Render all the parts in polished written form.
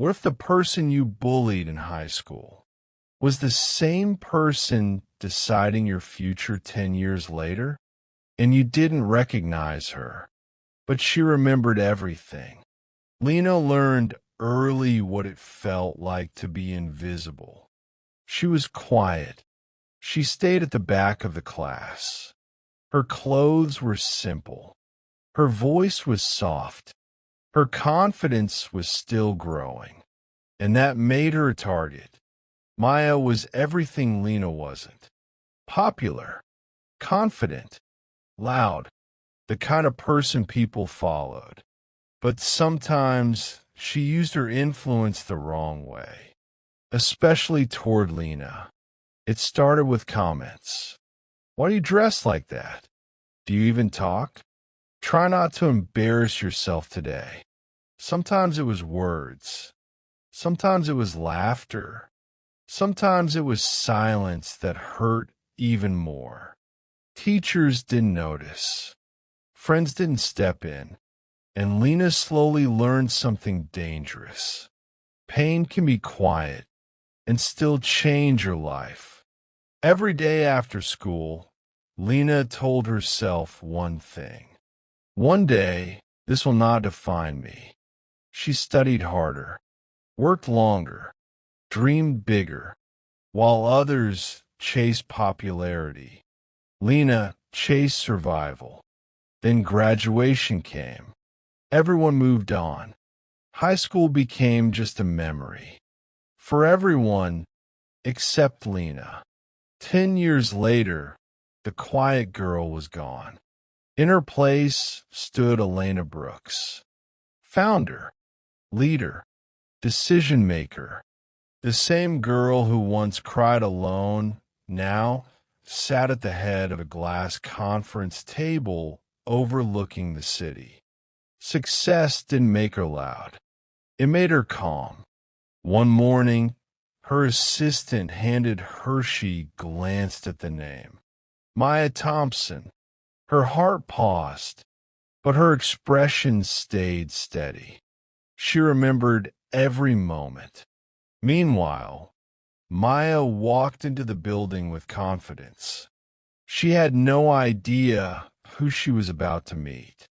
What if the person you bullied in high school was the same person deciding your future 10 years later? And you didn't recognize her, but she remembered everything. Lena learned early what it felt like to be invisible. She was quiet. She stayed at the back of the class. Her clothes were simple. Her voice was soft. Her confidence was still growing. And that made her a target. Maya was everything Lena wasn't. Popular, confident, loud, the kind of person people followed. But sometimes she used her influence the wrong way, especially toward Lena. It started with comments. Why do you dress like that? Do you even talk? Try not to embarrass yourself today. Sometimes it was words. Sometimes it was laughter. Sometimes it was silence that hurt even more. Teachers didn't notice. Friends didn't step in. And Lena slowly learned something dangerous. Pain can be quiet and still change your life. Every day after school, Lena told herself one thing. One day, this will not define me. She studied harder, worked longer, dreamed bigger, while others chased popularity. Lena chased survival. Then graduation came. Everyone moved on. High school became just a memory. For everyone except Lena. 10 years later, the quiet girl was gone. In her place stood Elena Brooks. Founder, leader, decision maker. The same girl who once cried alone now sat at the head of a glass conference table overlooking the city. Success didn't make her loud. It made her calm. One morning, her assistant handed Hershey glanced at the name. Maya Thompson. Her heart paused, but her expression stayed steady. She remembered every moment. Meanwhile, Maya walked into the building with confidence. She had no idea who she was about to meet.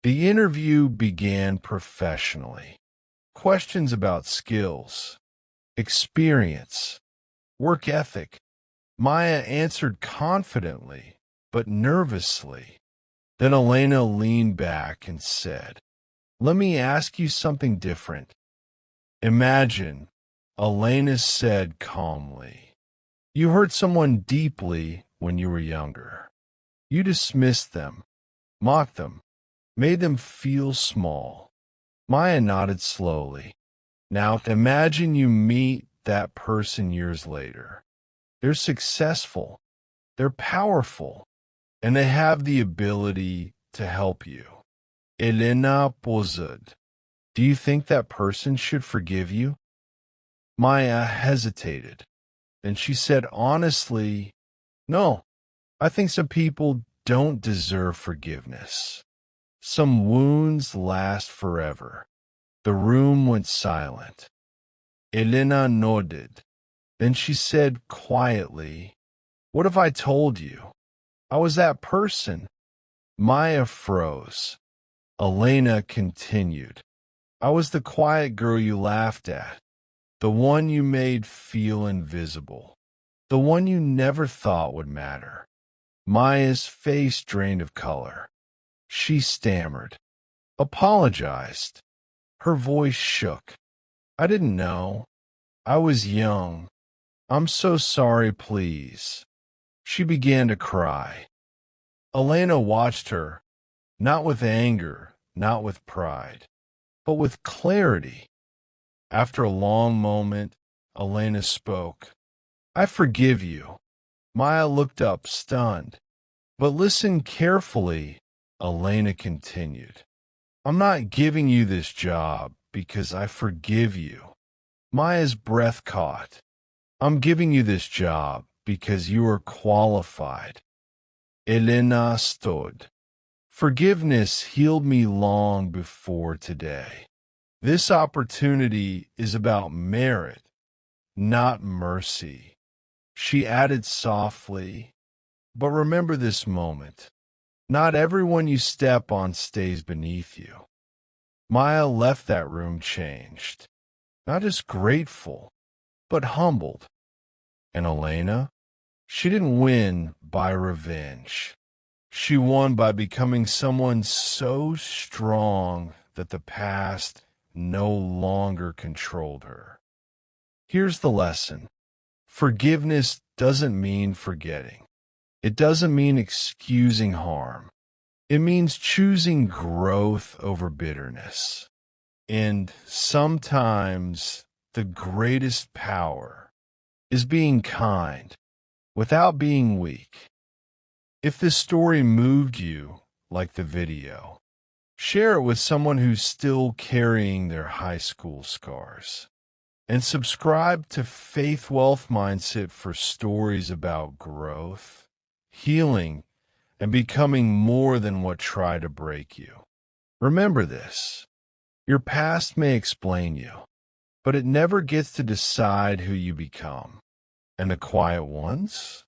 The interview began professionally. Questions about skills, experience, work ethic. Maya answered confidently, but nervously. Then Elena leaned back and said, "Let me ask you something different." Imagine, Elena said calmly, you hurt someone deeply when you were younger. You dismissed them, mocked them, made them feel small. Maya nodded slowly. Now imagine you meet that person years later. They're successful, they're powerful, and they have the ability to help you. Elena posed. Do you think that person should forgive you? Maya hesitated. Then she said honestly, no, I think some people don't deserve forgiveness. Some wounds last forever. The room went silent. Elena nodded. Then she said quietly, what if I told you I was that person? Maya froze. Elena continued. I was the quiet girl you laughed at, the one you made feel invisible, the one you never thought would matter. Maya's face drained of color. She stammered, apologized. Her voice shook. I didn't know. I was young. I'm so sorry, please. She began to cry. Elena watched her, not with anger, not with pride, but with clarity. After a long moment, Elena spoke. I forgive you. Maya looked up, stunned. But listen carefully, Elena continued. I'm not giving you this job because I forgive you. Maya's breath caught. I'm giving you this job because you are qualified. Elena stood. Forgiveness healed me long before today. This opportunity is about merit, not mercy. She added softly, but remember this moment. Not everyone you step on stays beneath you. Maya left that room changed, not just grateful, but humbled. And Elena, she didn't win by revenge. She won by becoming someone so strong that the past no longer controlled her. Here's the lesson. Forgiveness doesn't mean forgetting. It doesn't mean excusing harm. It means choosing growth over bitterness. And sometimes the greatest power is being kind without being weak. If this story moved you, like the video, share it with someone who's still carrying their high school scars. And subscribe to Faith Wealth Mindset for stories about growth, healing, and becoming more than what tried to break you. Remember this. Your past may explain you, but it never gets to decide who you become. And the quiet ones?